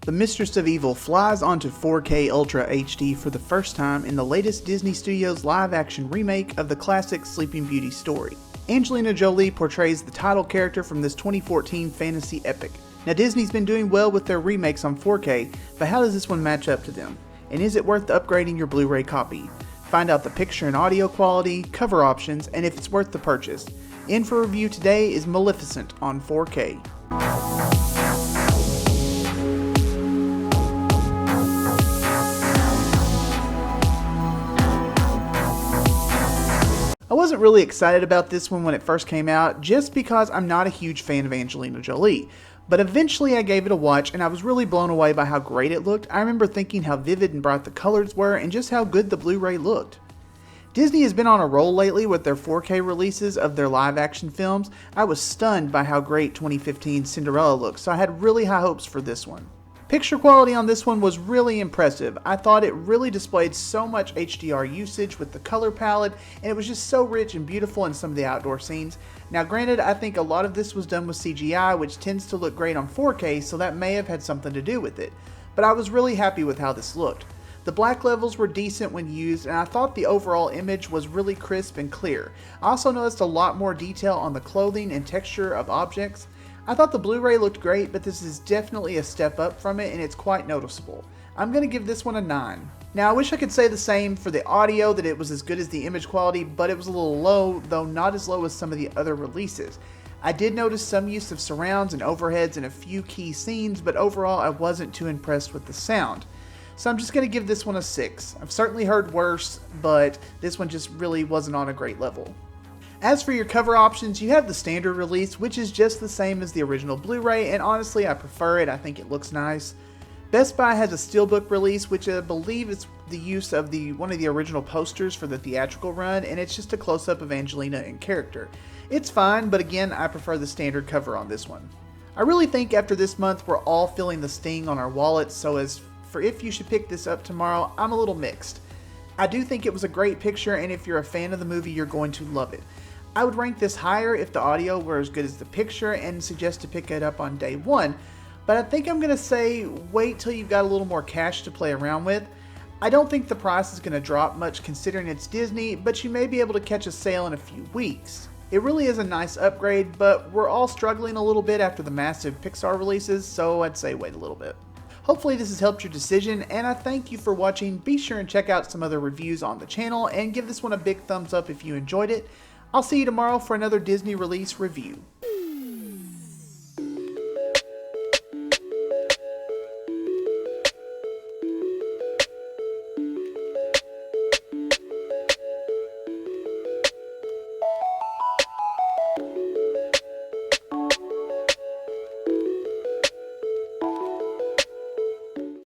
The Mistress of Evil flies onto 4K Ultra HD for the first time in the latest Disney Studios live-action remake of the classic Sleeping Beauty story. Angelina Jolie portrays the title character from this 2014 fantasy epic. Now Disney's been doing well with their remakes on 4K, but how does this one match up to them? And is it worth upgrading your Blu-ray copy? Find out the picture and audio quality, cover options, and if it's worth the purchase. In for review today is Maleficent on 4K. I wasn't really excited about this one when it first came out, just because I'm not a huge fan of Angelina Jolie. But eventually I gave it a watch and I was really blown away by how great it looked. I remember thinking how vivid and bright the colors were and just how good the Blu-ray looked. Disney has been on a roll lately with their 4K releases of their live action films. I was stunned by how great 2015 Cinderella looked, so I had really high hopes for this one. Picture quality on this one was really impressive. I thought it really displayed so much HDR usage with the color palette, and it was just so rich and beautiful in some of the outdoor scenes. Now granted, I think a lot of this was done with CGI, which tends to look great on 4K, so that may have had something to do with it. But I was really happy with how this looked. The black levels were decent when used, and I thought the overall image was really crisp and clear. I also noticed a lot more detail on the clothing and texture of objects. I thought the Blu-ray looked great, but this is definitely a step up from it and it's quite noticeable. I'm going to give this one a 9. Now I wish I could say the same for the audio, that it was as good as the image quality, but it was a little low, though not as low as some of the other releases. I did notice some use of surrounds and overheads in a few key scenes, but overall I wasn't too impressed with the sound. So I'm just going to give this one a 6. I've certainly heard worse, but this one just really wasn't on a great level. As for your cover options, you have the standard release, which is just the same as the original Blu-ray, and honestly I prefer it. I think it looks nice. Best Buy has a steelbook release, which I believe is the use of one of the original posters for the theatrical run, and it's just a close-up of Angelina in character. It's fine, but again, I prefer the standard cover on this one. I really think after this month we're all feeling the sting on our wallets, so as for if you should pick this up tomorrow, I'm a little mixed. I do think it was a great picture, and if you're a fan of the movie, you're going to love it. I would rank this higher if the audio were as good as the picture and suggest to pick it up on day one, but I think I'm going to say wait till you've got a little more cash to play around with. I don't think the price is going to drop much considering it's Disney, but you may be able to catch a sale in a few weeks. It really is a nice upgrade, but we're all struggling a little bit after the massive Pixar releases, so I'd say wait a little bit. Hopefully this has helped your decision, and I thank you for watching. Be sure and check out some other reviews on the channel, and give this one a big thumbs up if you enjoyed it. I'll see you tomorrow for another Disney release review.